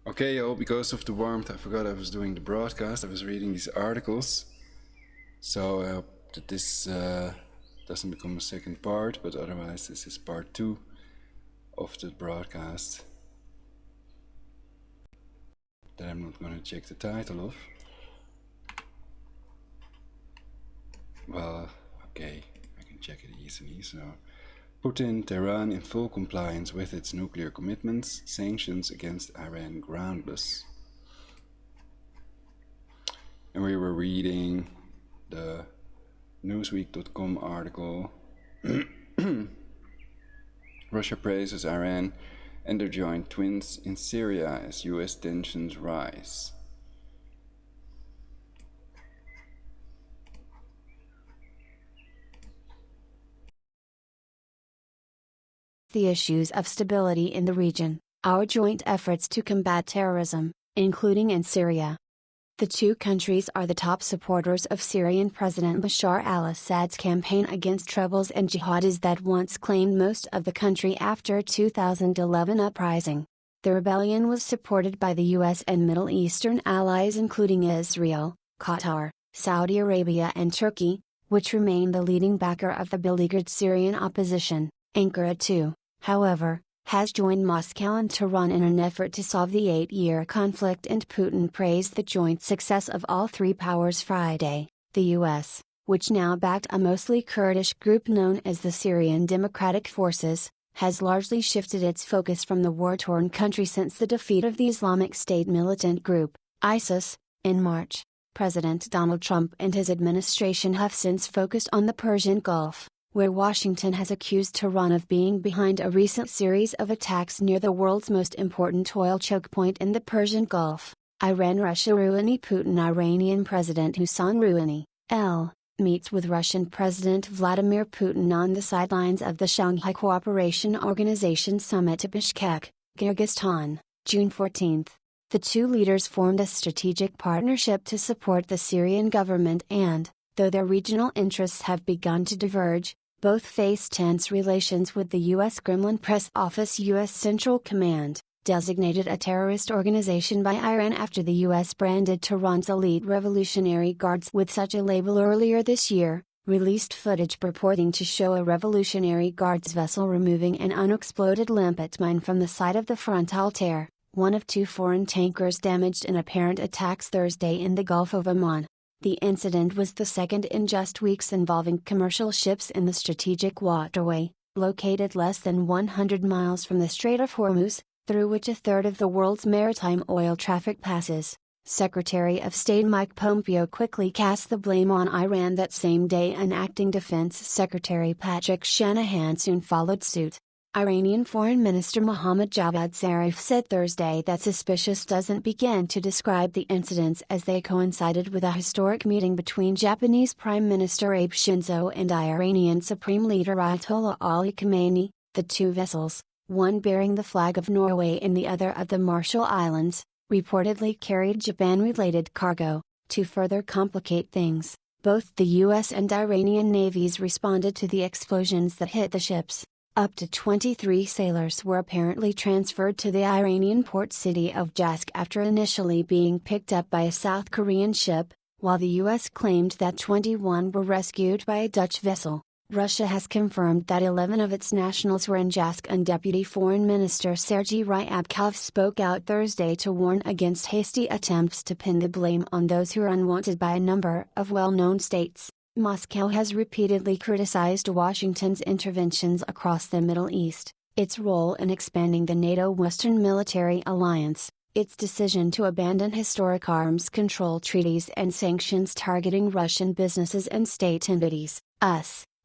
Okay, oh, because of the warmth, I forgot I was doing the broadcast. I was reading these articles. So I hope that this doesn't become a second part, but otherwise this is part 2 of the broadcast that I'm not going to check the title of. Well, okay, I can check it easily. So, Putin, Tehran in full compliance with its nuclear commitments, sanctions against Iran groundless. And we were reading the Newsweek.com article. Russia praises Iran and their joint twins in Syria as US tensions rise. The issues of stability in the region, our joint efforts to combat terrorism, including in Syria. The two countries are the top supporters of Syrian President Bashar al-Assad's campaign against rebels and jihadis that once claimed most of the country after 2011 uprising. The rebellion was supported by the US and Middle Eastern allies including Israel, Qatar, Saudi Arabia and Turkey, which remain the leading backer of the beleaguered Syrian opposition. Ankara too, however, has joined Moscow and Tehran in an effort to solve the 8-year conflict, and Putin praised the joint success of all three powers Friday. The US, which now backed a mostly Kurdish group known as the Syrian Democratic Forces, has largely shifted its focus from the war-torn country since the defeat of the Islamic State militant group, ISIS, in March. President Donald Trump and his administration have since focused on the Persian Gulf, where Washington has accused Tehran of being behind a recent series of attacks near the world's most important oil choke point in the Persian Gulf. Iran-Russia Rouhani. Putin. Iranian President Hassan Rouhani, meets with Russian President Vladimir Putin on the sidelines of the Shanghai Cooperation Organization Summit at Bishkek, Kyrgyzstan, June 14. The two leaders formed a strategic partnership to support the Syrian government and, though their regional interests have begun to diverge, both face tense relations with the U.S. Kremlin Press Office. U.S. Central Command, designated a terrorist organization by Iran after the U.S. branded Tehran's elite Revolutionary Guards with such a label earlier this year, released footage purporting to show a Revolutionary Guards vessel removing an unexploded limpet mine from the site of the front Altair, one of two foreign tankers damaged in apparent attacks Thursday in the Gulf of Oman. The incident was the second in just weeks involving commercial ships in the strategic waterway, located less than 100 miles from the Strait of Hormuz, through which a third of the world's maritime oil traffic passes. Secretary of State Mike Pompeo quickly cast the blame on Iran that same day, and Acting Defense Secretary Patrick Shanahan soon followed suit. Iranian Foreign Minister Mohammad Javad Zarif said Thursday that suspicious doesn't begin to describe the incidents as they coincided with a historic meeting between Japanese Prime Minister Abe Shinzo and Iranian Supreme Leader Ayatollah Ali Khamenei. The two vessels, one bearing the flag of Norway and the other of the Marshall Islands, reportedly carried Japan-related cargo. To further complicate things, both the U.S. and Iranian navies responded to the explosions that hit the ships. Up to 23 sailors were apparently transferred to the Iranian port city of Jask after initially being picked up by a South Korean ship, while the U.S. claimed that 21 were rescued by a Dutch vessel. Russia has confirmed that 11 of its nationals were in Jask, and Deputy Foreign Minister Sergei Ryabkov spoke out Thursday to warn against hasty attempts to pin the blame on those who are unwanted by a number of well-known states. Moscow has repeatedly criticized Washington's interventions across the Middle East, its role in expanding the NATO Western Military Alliance, its decision to abandon historic arms control treaties and sanctions targeting Russian businesses and state entities.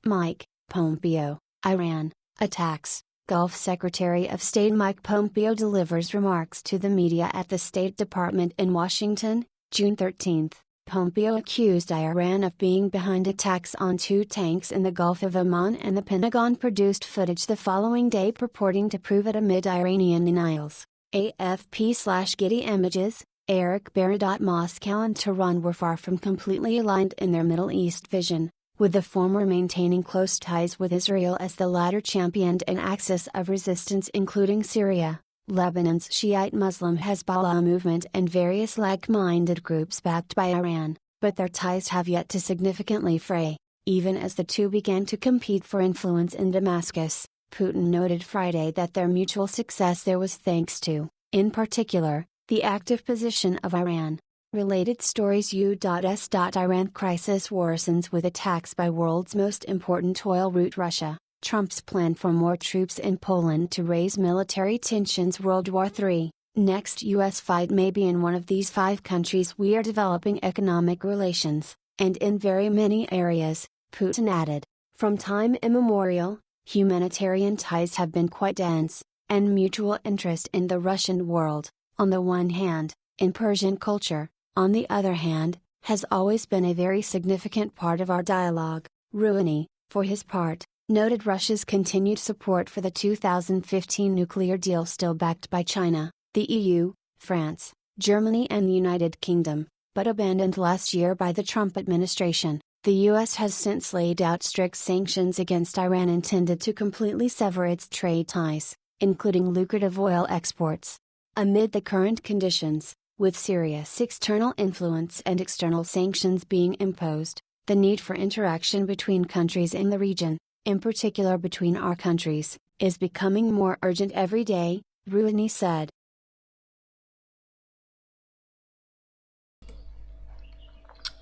Mike Pompeo, Iran, attacks. Gulf Secretary of State Mike Pompeo delivers remarks to the media at the State Department in Washington, June 13. Pompeo accused Iran of being behind attacks on two tanks in the Gulf of Oman, and the Pentagon produced footage the following day purporting to prove it amid Iranian denials. AFP/Getty Images, Eric Barrett. Moscow and Tehran were far from completely aligned in their Middle East vision, with the former maintaining close ties with Israel as the latter championed an axis of resistance including Syria, Lebanon's Shiite Muslim Hezbollah movement and various like-minded groups backed by Iran, but their ties have yet to significantly fray, even as the two began to compete for influence in Damascus. Putin noted Friday that their mutual success there was thanks to, in particular, the active position of Iran. Related stories U.S. Iran crisis worsens with attacks by world's most important oil route Russia. Trump's plan for more troops in Poland to raise military tensions. World War III. Next U.S. fight may be in one of these 5 countries we are developing economic relations, and in very many areas, Putin added. From time immemorial, humanitarian ties have been quite dense, and mutual interest in the Russian world, on the one hand, in Persian culture, on the other hand, has always been a very significant part of our dialogue. Rouhani, for his part, noted Russia's continued support for the 2015 nuclear deal still backed by China, the EU, France, Germany and the United Kingdom, but abandoned last year by the Trump administration. The U.S. has since laid out strict sanctions against Iran intended to completely sever its trade ties, including lucrative oil exports. Amid the current conditions, with Syria's external influence and external sanctions being imposed, the need for interaction between countries in the region, in particular between our countries, is becoming more urgent every day, Rouhani said.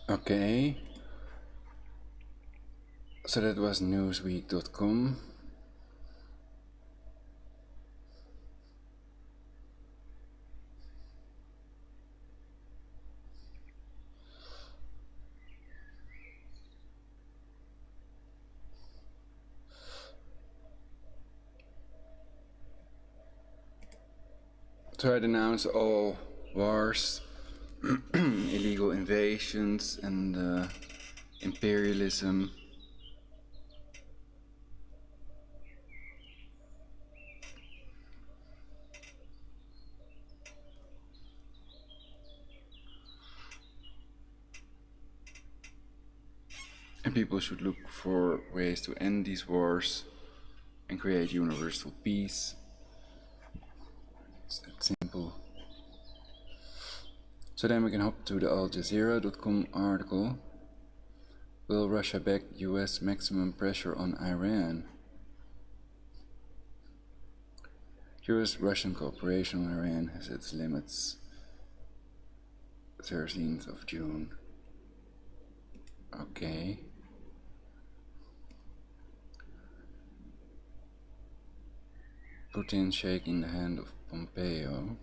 Okay. So that was Newsweek.com. So it announced all wars, illegal invasions and imperialism. And people should look for ways to end these wars and create universal peace. It's that simple. So then we can hop to the AlJazeera.com article. Will Russia back US maximum pressure on Iran? US-Russian cooperation on Iran has its limits. 13th of June. Okay. Putin shaking the hand of Pompeo.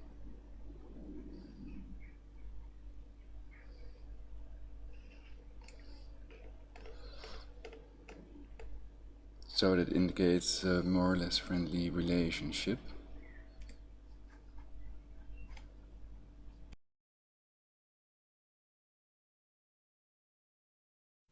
So that indicates a more or less friendly relationship.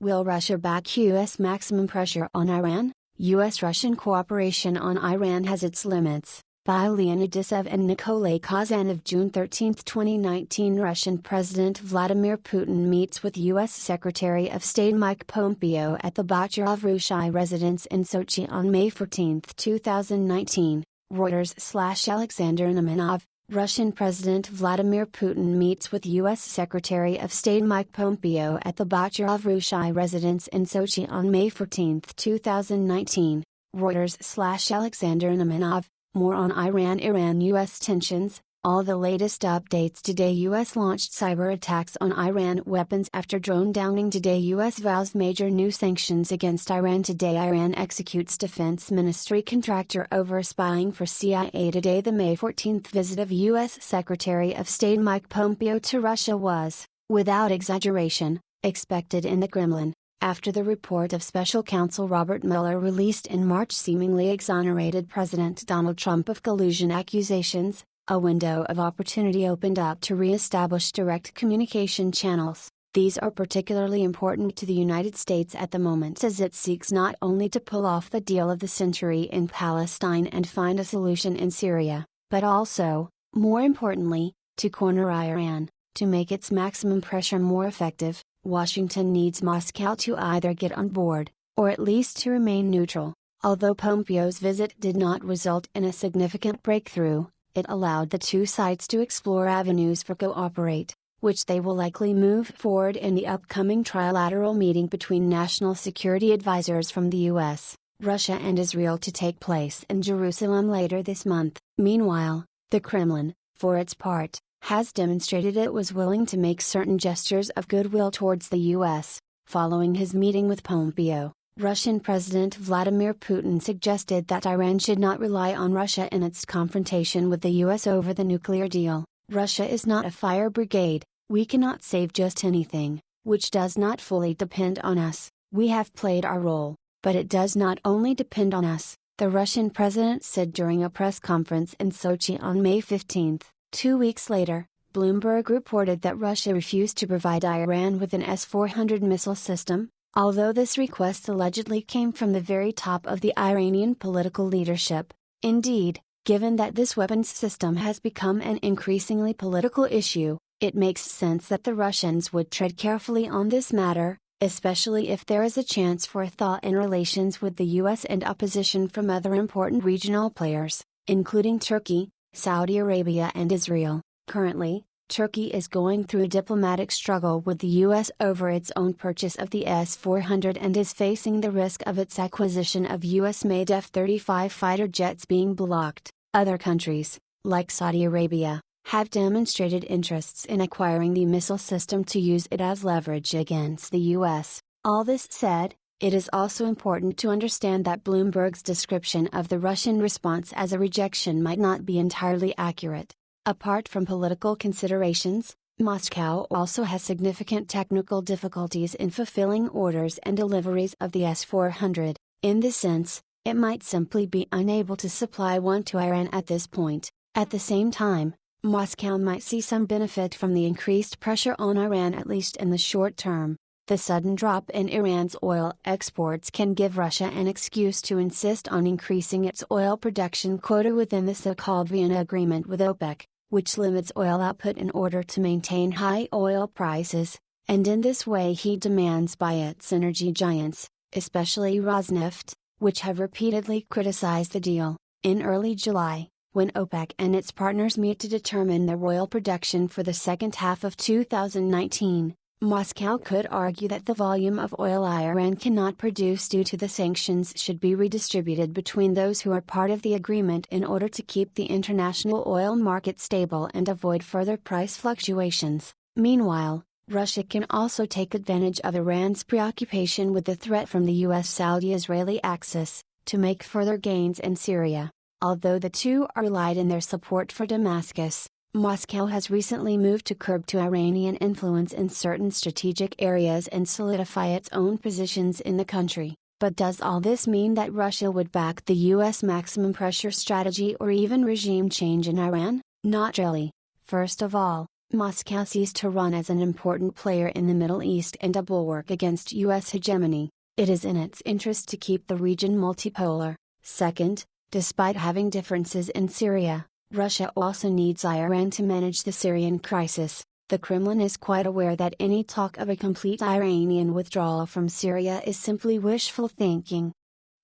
Will Russia back U.S. maximum pressure on Iran? U.S.-Russian cooperation on Iran has its limits. By Leonid Disev and Nikolay Kazanov. June 13, 2019. Russian President Vladimir Putin meets with U.S. Secretary of State Mike Pompeo at the Batyarov-Rushai residence in Sochi on May 14, 2019. Reuters/Alexander Namanov. Russian President Vladimir Putin meets with U.S. Secretary of State Mike Pompeo at the Batyarov-Rushai residence in Sochi on May 14, 2019. Reuters/Alexander Namanov. More on Iran-US tensions. All the latest updates today. U.S. launched cyber attacks on Iran weapons after drone downing today. U.S. vows major new sanctions against Iran today. Iran executes Defense Ministry contractor over spying for CIA today. The May 14th visit of U.S. Secretary of State Mike Pompeo to Russia was, without exaggeration, expected in the Kremlin, after the report of Special Counsel Robert Mueller released in March seemingly exonerated President Donald Trump of collusion accusations. A window of opportunity opened up to re-establish direct communication channels. These are particularly important to the United States at the moment as it seeks not only to pull off the deal of the century in Palestine and find a solution in Syria, but also, more importantly, to corner Iran. To make its maximum pressure more effective, Washington needs Moscow to either get on board, or at least to remain neutral. Although Pompeo's visit did not result in a significant breakthrough, It allowed the two sides to explore avenues for cooperate, which they will likely move forward in the upcoming trilateral meeting between national security advisors from the US, Russia and Israel to take place in Jerusalem later this month. Meanwhile, the Kremlin, for its part, has demonstrated it was willing to make certain gestures of goodwill towards the US. Following his meeting with Pompeo, Russian President Vladimir Putin suggested that Iran should not rely on Russia in its confrontation with the US over the nuclear deal. Russia is not a fire brigade, we cannot save just anything, which does not fully depend on us. We have played our role, but it does not only depend on us, the Russian president said during a press conference in Sochi on May 15. 2 weeks later, Bloomberg reported that Russia refused to provide Iran with an S-400 missile system, although this request allegedly came from the very top of the Iranian political leadership. Indeed, given that this weapons system has become an increasingly political issue, it makes sense that the Russians would tread carefully on this matter, especially if there is a chance for a thaw in relations with the US and opposition from other important regional players, including Turkey, Saudi Arabia and Israel. Currently, Turkey is going through a diplomatic struggle with the US over its own purchase of the S-400 and is facing the risk of its acquisition of US-made F-35 fighter jets being blocked. Other countries, like Saudi Arabia, have demonstrated interests in acquiring the missile system to use it as leverage against the US. All this said, it is also important to understand that Bloomberg's description of the Russian response as a rejection might not be entirely accurate. Apart from political considerations, Moscow also has significant technical difficulties in fulfilling orders and deliveries of the S-400. In this sense, it might simply be unable to supply one to Iran at this point. At the same time, Moscow might see some benefit from the increased pressure on Iran at least in the short term. The sudden drop in Iran's oil exports can give Russia an excuse to insist on increasing its oil production quota within the so-called Vienna Agreement with OPEC, which limits oil output in order to maintain high oil prices, and in this way heed demands by its energy giants, especially Rosneft, which have repeatedly criticized the deal. In early July, when OPEC and its partners meet to determine their oil production for the second half of 2019, Moscow could argue that the volume of oil Iran cannot produce due to the sanctions should be redistributed between those who are part of the agreement in order to keep the international oil market stable and avoid further price fluctuations. Meanwhile, Russia can also take advantage of Iran's preoccupation with the threat from the US-Saudi-Israeli axis, to make further gains in Syria. Although the two are allied in their support for Damascus, Moscow has recently moved to curb to Iranian influence in certain strategic areas and solidify its own positions in the country. But does all this mean that Russia would back the US maximum pressure strategy or even regime change in Iran? Not really. First of all, Moscow sees Tehran as an important player in the Middle East and a bulwark against US hegemony. It is in its interest to keep the region multipolar. Second, despite having differences in Syria, Russia also needs Iran to manage the Syrian crisis. The Kremlin is quite aware that any talk of a complete Iranian withdrawal from Syria is simply wishful thinking.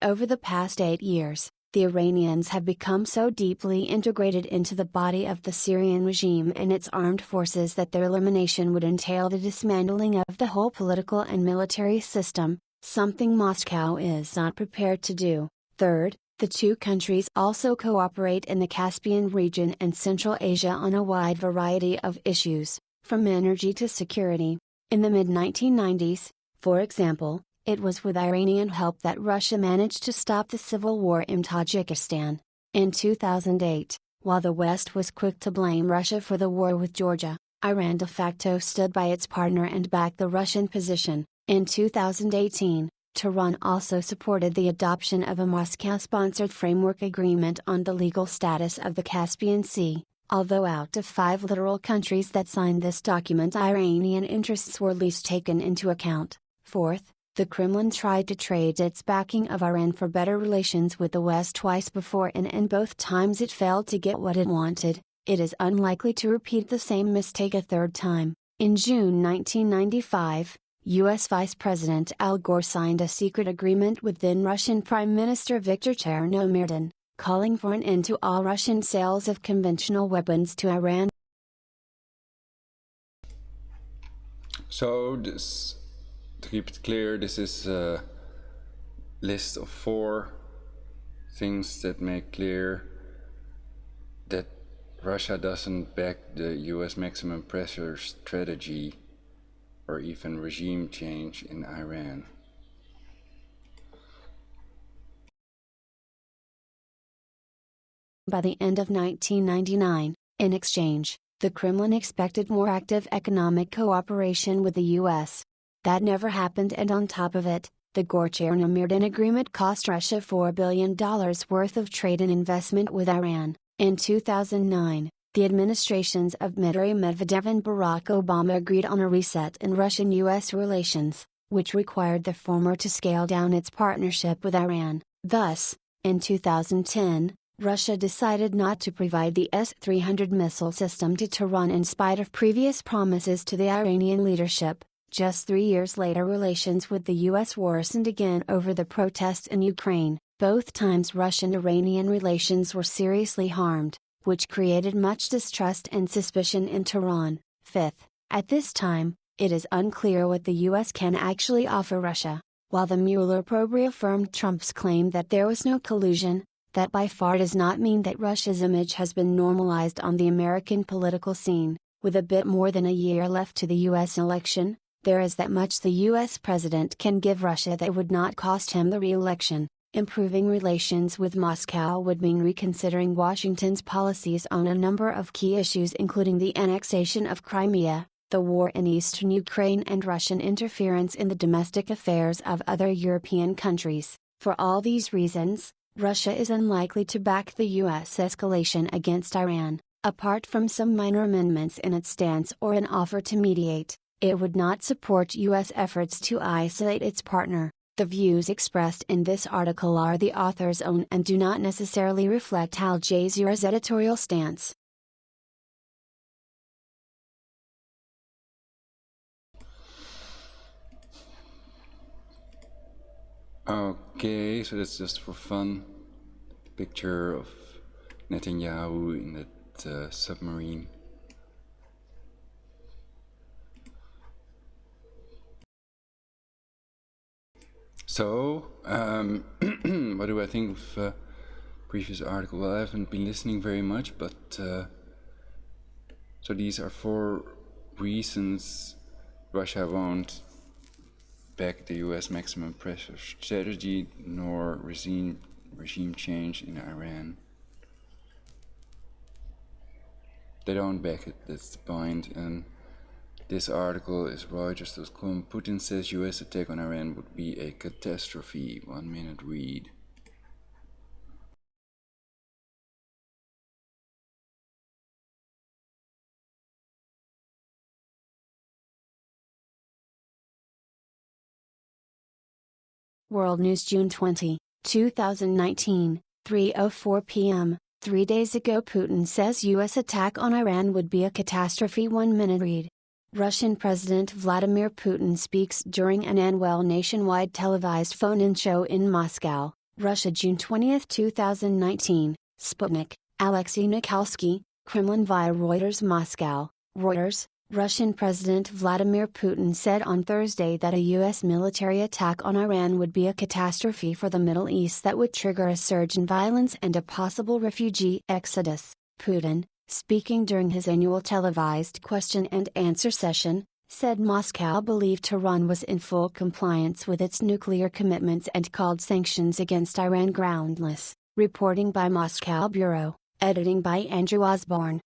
Over the past 8 years, the Iranians have become so deeply integrated into the body of the Syrian regime and its armed forces that their elimination would entail the dismantling of the whole political and military system, something Moscow is not prepared to do. Third, the two countries also cooperate in the Caspian region and Central Asia on a wide variety of issues, from energy to security. In the mid-1990s, for example, it was with Iranian help that Russia managed to stop the civil war in Tajikistan. In 2008, while the West was quick to blame Russia for the war with Georgia, Iran de facto stood by its partner and backed the Russian position. In 2018, Tehran also supported the adoption of a Moscow-sponsored framework agreement on the legal status of the Caspian Sea, although out of 5 literal countries that signed this document Iranian interests were least taken into account. Fourth, the Kremlin tried to trade its backing of Iran for better relations with the West twice before and in both times it failed to get what it wanted. It is unlikely to repeat the same mistake a third time. In June 1995, U.S. Vice President Al Gore signed a secret agreement with then Russian Prime Minister Viktor Chernomyrdin, calling for an end to all Russian sales of conventional weapons to Iran. So this, to keep it clear, this is a list of 4 things that make clear that Russia doesn't back the US maximum pressure strategy or even regime change in Iran. By the end of 1999, in exchange, the Kremlin expected more active economic cooperation with the US. That never happened, and on top of it, the Gorch-Chernomyrdan agreement cost Russia $4 billion worth of trade and investment with Iran. In 2009, the administrations of Dmitry Medvedev and Barack Obama agreed on a reset in Russian-US relations, which required the former to scale down its partnership with Iran. Thus, in 2010, Russia decided not to provide the S-300 missile system to Tehran in spite of previous promises to the Iranian leadership. Just 3 years later, relations with the US worsened again over the protests in Ukraine. Both times Russian-Iranian relations were seriously harmed, which created much distrust and suspicion in Tehran. Fifth, at this time, it is unclear what the US can actually offer Russia. While the Mueller probe reaffirmed Trump's claim that there was no collusion, that by far does not mean that Russia's image has been normalized on the American political scene. With a bit more than a year left to the US election, there is that much the US president can give Russia that would not cost him the re-election. Improving relations with Moscow would mean reconsidering Washington's policies on a number of key issues, including the annexation of Crimea, the war in eastern Ukraine, and Russian interference in the domestic affairs of other European countries. For all these reasons, Russia is unlikely to back the US escalation against Iran. Apart from some minor amendments in its stance or an offer to mediate, it would not support US efforts to isolate its partner. The views expressed in this article are the author's own and do not necessarily reflect Al Jazeera's editorial stance. Okay, so that's just for fun. Picture of Netanyahu in that submarine. So, what do I think of previous article? Well, I haven't been listening very much, but so these are 4 reasons Russia won't back the US maximum pressure strategy nor regime change in Iran. They don't back it, that's the point. And this article is Reuters.com. Putin says US attack on Iran would be a catastrophe. 1 minute read. World News, June 20, 2019, 3:04 p.m. 3 days ago, Putin says US attack on Iran would be a catastrophe. 1 minute read. Russian President Vladimir Putin speaks during an annual nationwide televised phone-in show in Moscow, Russia, June 20, 2019. Sputnik, Alexei Nikolsky, Kremlin via Reuters. Moscow, Reuters. Russian President Vladimir Putin said on Thursday that a U.S. military attack on Iran would be a catastrophe for the Middle East that would trigger a surge in violence and a possible refugee exodus. Putin, speaking during his annual televised question and answer session, said Moscow believed Tehran was in full compliance with its nuclear commitments and called sanctions against Iran groundless. Reporting by Moscow Bureau, editing by Andrew Osborne.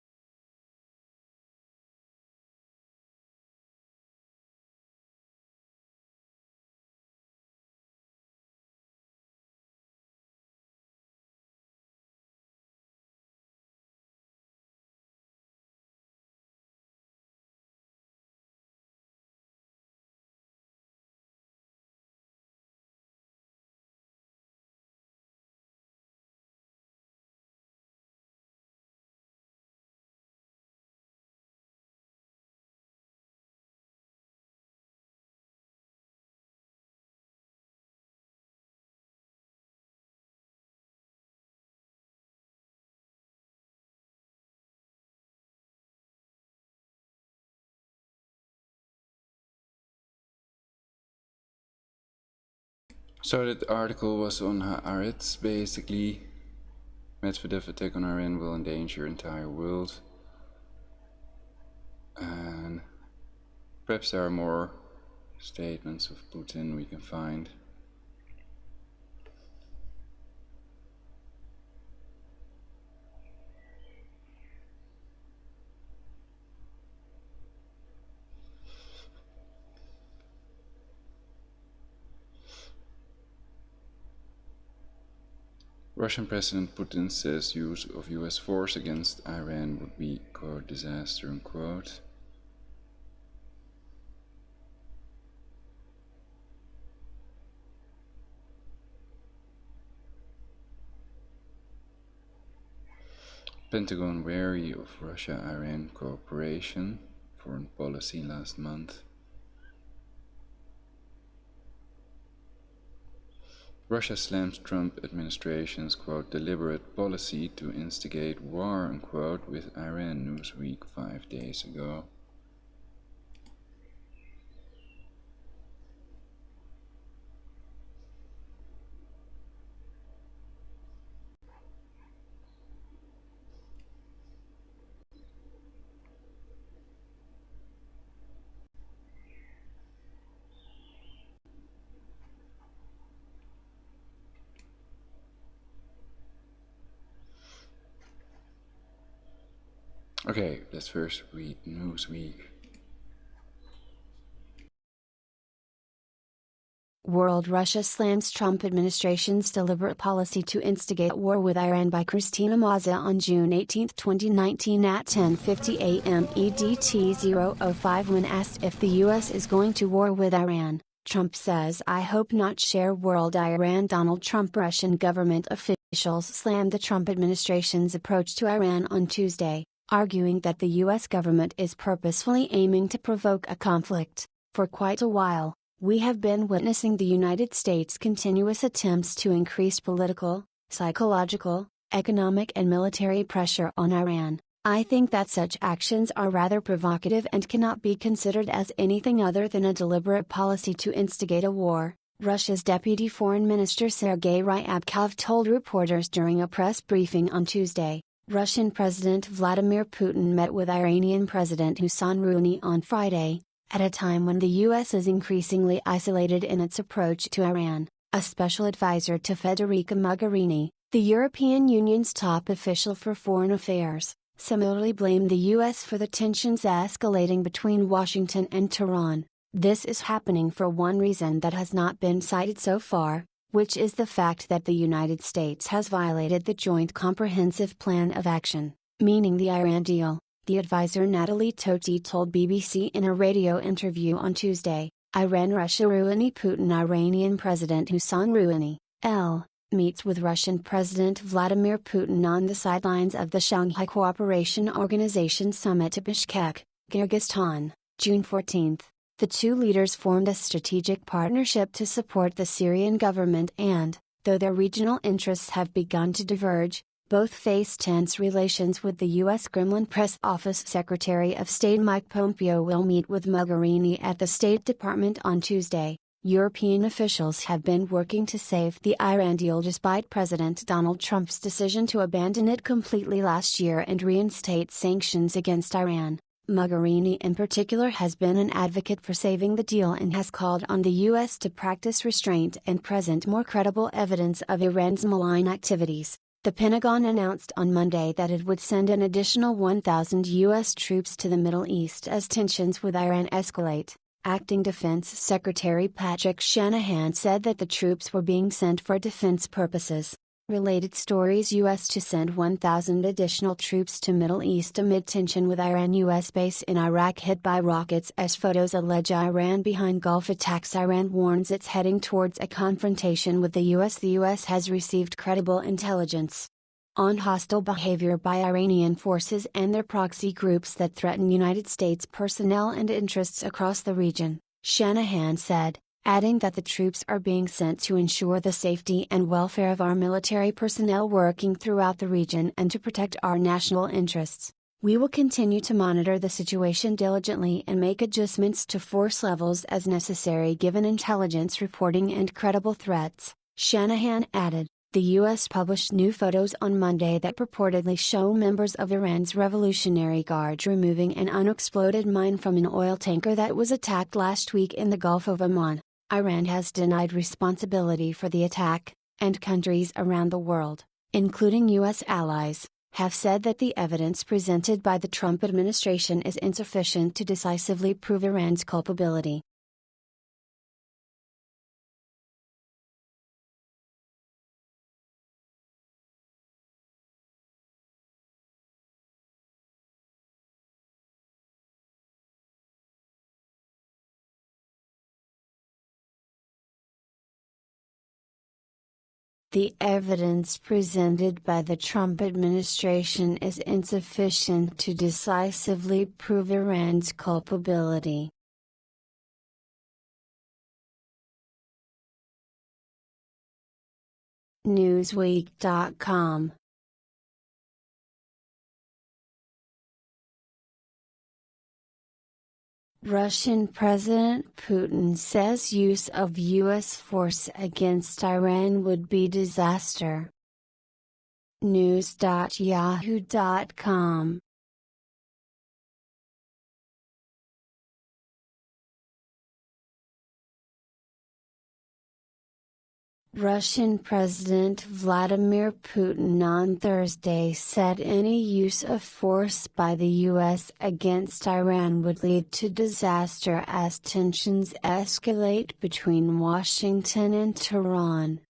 So that article was on Haaretz, basically. Medvedev attack on Iran will endanger entire world. And perhaps there are more statements of Putin we can find. Russian President Putin says use of US force against Iran would be, quote, disaster, unquote. Pentagon wary of Russia-Iran cooperation, foreign policy last month. Russia slams Trump administration's, quote, deliberate policy to instigate war, unquote, with Iran, Newsweek 5 days ago. Okay, let's first read Newsweek. World Russia slams Trump administration's deliberate policy to instigate war with Iran by Christina Maza on June 18, 2019 at 10:50 a.m. EDT-005. When asked if the U.S. is going to war with Iran, Trump says, "I hope not." Share world Iran. Donald Trump. Russian government officials slammed the Trump administration's approach to Iran on Tuesday, arguing that the U.S. government is purposefully aiming to provoke a conflict. For quite a while, we have been witnessing the United States' continuous attempts to increase political, psychological, economic and military pressure on Iran. I think that such actions are rather provocative and cannot be considered as anything other than a deliberate policy to instigate a war, Russia's Deputy Foreign Minister Sergei Ryabkov told reporters during a press briefing on Tuesday. Russian President Vladimir Putin met with Iranian President Hassan Rouhani on Friday, at a time when the U.S. is increasingly isolated in its approach to Iran. A special advisor to Federica Mogherini, the European Union's top official for foreign affairs, similarly blamed the U.S. for the tensions escalating between Washington and Tehran. This is happening for one reason that has not been cited so far, which is the fact that the United States has violated the Joint Comprehensive Plan of Action, meaning the Iran deal, the advisor Natalie Toti told BBC in a radio interview on Tuesday. Iran-Russia. Rouhani. Putin. Iranian President Hassan Rouhani, meets with Russian President Vladimir Putin on the sidelines of the Shanghai Cooperation Organization Summit at Bishkek, Kyrgyzstan, June 14. The two leaders formed a strategic partnership to support the Syrian government and, though their regional interests have begun to diverge, both face tense relations with the U.S. Kremlin Press Office. Secretary of State Mike Pompeo will meet with Mogherini at the State Department on Tuesday. European officials have been working to save the Iran deal despite President Donald Trump's decision to abandon it completely last year and reinstate sanctions against Iran. Mogherini in particular has been an advocate for saving the deal and has called on the U.S. to practice restraint and present more credible evidence of Iran's malign activities. The Pentagon announced on Monday that it would send an additional 1,000 U.S. troops to the Middle East as tensions with Iran escalate. Acting Defense Secretary Patrick Shanahan said that the troops were being sent for defense purposes. Related stories: U.S. to send 1,000 additional troops to Middle East amid tension with Iran. U.S. base in Iraq hit by rockets as photos allege Iran behind Gulf attacks. Iran warns it's heading towards a confrontation with the U.S. The U.S. has received credible intelligence on hostile behavior by Iranian forces and their proxy groups that threaten United States personnel and interests across the region, Shanahan said, adding that the troops are being sent to ensure the safety and welfare of our military personnel working throughout the region and to protect our national interests. We will continue to monitor the situation diligently and make adjustments to force levels as necessary given intelligence reporting and credible threats, Shanahan added. The U.S. published new photos on Monday that purportedly show members of Iran's Revolutionary Guard removing an unexploded mine from an oil tanker that was attacked last week in the Gulf of Oman. Iran has denied responsibility for the attack, and countries around the world, including U.S. allies, have said that the evidence presented by the Trump administration is insufficient to decisively prove Iran's culpability. The evidence presented by the Trump administration is insufficient to decisively prove Iran's culpability. Newsweek.com. Russian President Putin says use of U.S. force against Iran would be disaster. News.yahoo.com. Russian President Vladimir Putin on Thursday said any use of force by the U.S. against Iran would lead to disaster as tensions escalate between Washington and Tehran.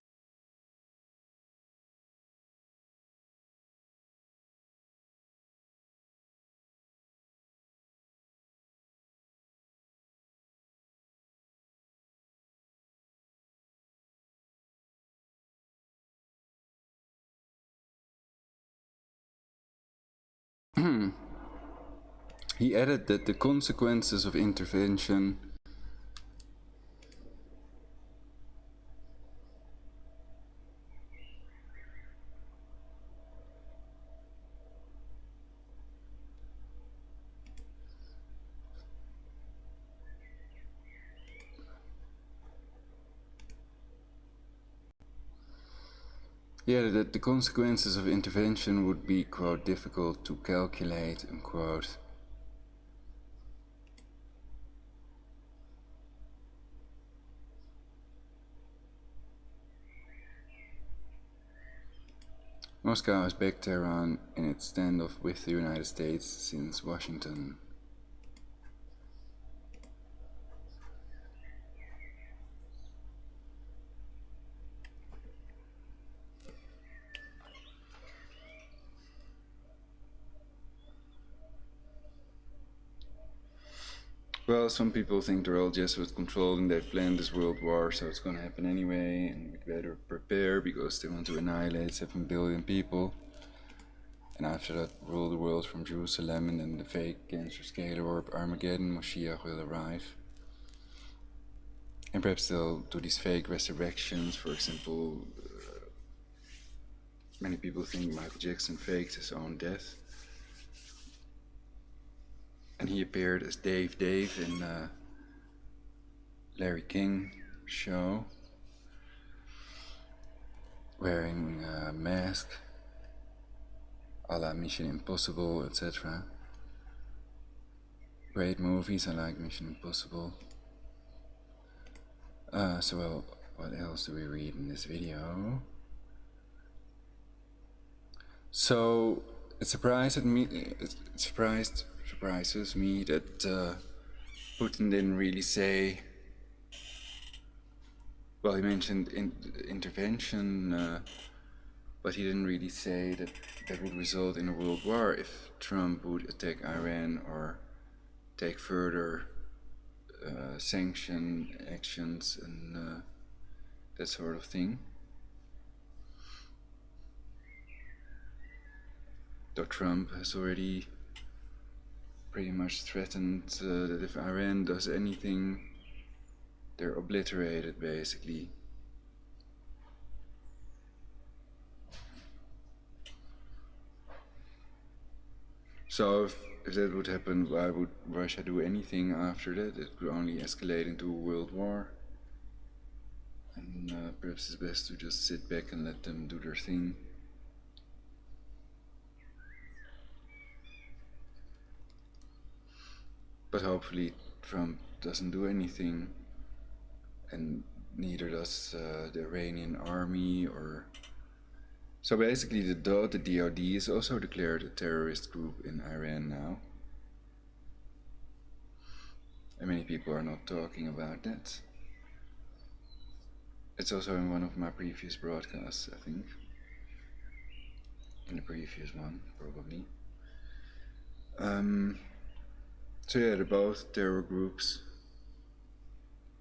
He added that the consequences of intervention of intervention would be, quote, difficult to calculate, unquote. Moscow has backed Tehran in its standoff with the United States since Washington. Well, some people think they're all Jesuit controlled and they've planned this world war, so it's gonna happen anyway, and we better prepare because they want to annihilate 7 billion people. And after that, rule the world from Jerusalem, and then the fake cancer scalar orb Armageddon, Moshiach will arrive. And perhaps they'll do these fake resurrections. For example, many people think Michael Jackson faked his own death. And he appeared as Dave in Larry King show, wearing a mask, a la Mission Impossible, etc. Great movies, I like Mission Impossible. So what else do we read in this video? So it surprises me that Putin didn't really say. Well, he mentioned intervention, but he didn't really say that that would result in a world war if Trump would attack Iran or take further sanction actions and that sort of thing. Though Trump has already pretty much threatened that if Iran does anything, they're obliterated, basically. So if that would happen, why would Russia do anything after that? It could only escalate into a world war. And perhaps it's best to just sit back and let them do their thing. But hopefully Trump doesn't do anything, and neither does the Iranian army. Or so basically the DoD is also declared a terrorist group in Iran now. And many people are not talking about that. It's also in one of my previous broadcasts, I think. In the previous one, probably. So yeah, they're both terror groups.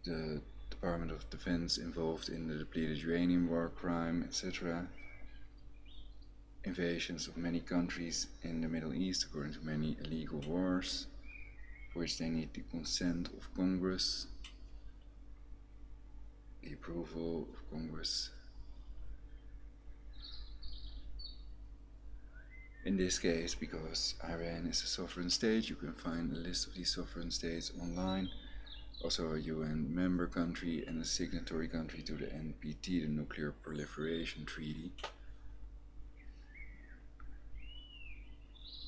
The Department of Defense involved in the depleted uranium war crime, etc. Invasions of many countries in the Middle East according to many illegal wars, for which they need the consent of Congress, the approval of Congress. In this case, because Iran is a sovereign state, you can find a list of these sovereign states online. Also a UN member country and a signatory country to the NPT, the Nuclear Proliferation Treaty.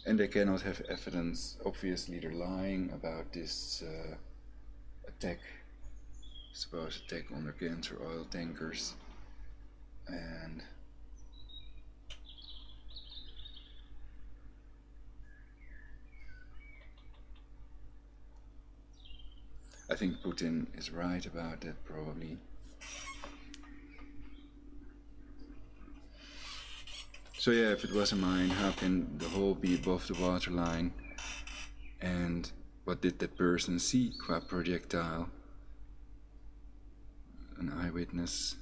And they cannot have evidence. Obviously they're lying about this attack, supposed attack on their cancer oil tankers. And I think Putin is right about that, probably. So yeah, if it was a mine, how can the hole be above the waterline? And what did that person see qua projectile? An eyewitness.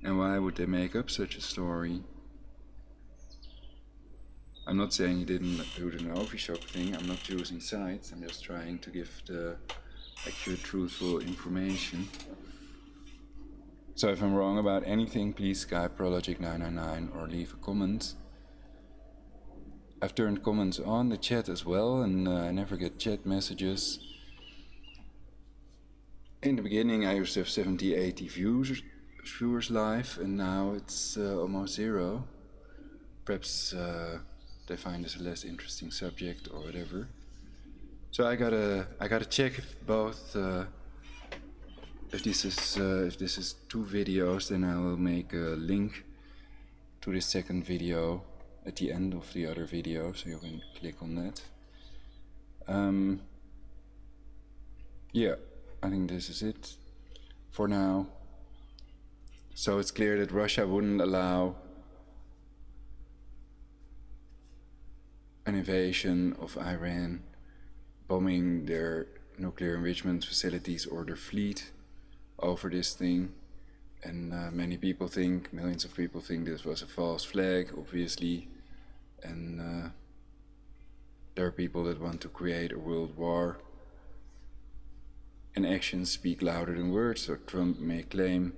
And why would they make up such a story? I'm not saying he didn't do the Novichok thing, I'm not choosing sides, I'm just trying to give the accurate, truthful information. So if I'm wrong about anything, please Skype Prologic999 or leave a comment. I've turned comments on the chat as well, and I never get chat messages. In the beginning I used to have 70, 80 viewers live, and now it's almost 0. Perhaps they find this a less interesting subject or whatever. So I gotta check if both if this is 2 videos, then I will make a link to the second video at the end of the other video, so you can click on that. Yeah, I think this is it for now. So it's clear that Russia wouldn't allow an invasion of Iran, bombing their nuclear enrichment facilities or their fleet over this thing. And many people think, millions of people think this was a false flag, obviously. And there are people that want to create a world war. And actions speak louder than words, so Trump may claim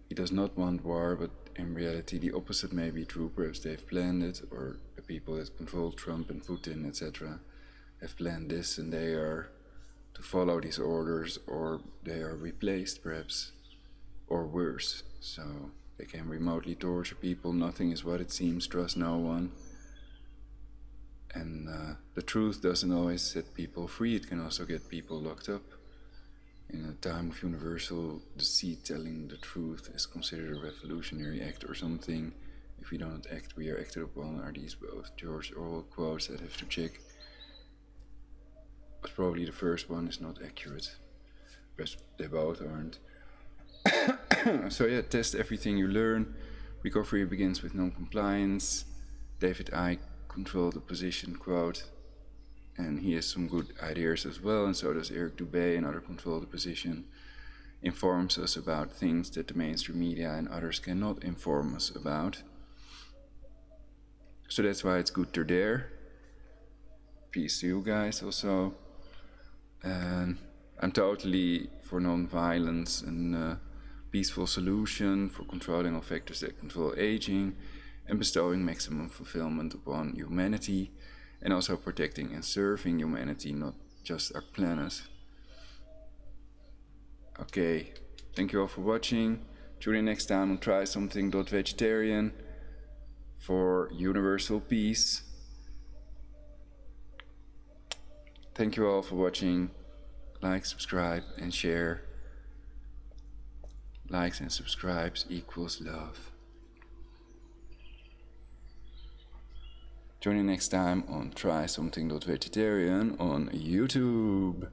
he does not want war, but in reality the opposite may be true. Perhaps they've planned it, or the people that control Trump and Putin, etc. have planned this and they are to follow these orders, or they are replaced perhaps, or worse. So they can remotely torture people, nothing is what it seems, trust no one. And the truth doesn't always set people free, it can also get people locked up. In a time of universal deceit, telling the truth is considered a revolutionary act or something. If we don't act, we are acted upon, are these both George Orwell quotes that I have to check. But probably the first one is not accurate. Perhaps they both aren't. So yeah, test everything you learn. Recovery begins with non-compliance. David Icke controlled the position quote. And he has some good ideas as well, and so does Eric Dubé, another control the position. Informs us about things that the mainstream media and others cannot inform us about. So that's why it's good they're there. Peace to you guys also. And I'm totally for non-violence and peaceful solution, for controlling all factors that control aging, and bestowing maximum fulfillment upon humanity, and also protecting and serving humanity, not just our planet. Okay, thank you all for watching. Tune in next time and try Something.Vegetarian for universal peace. Thank you all for watching. Like, subscribe, and share. Likes and subscribes equals love. Join in next time on Try Something.Vegetarian on YouTube.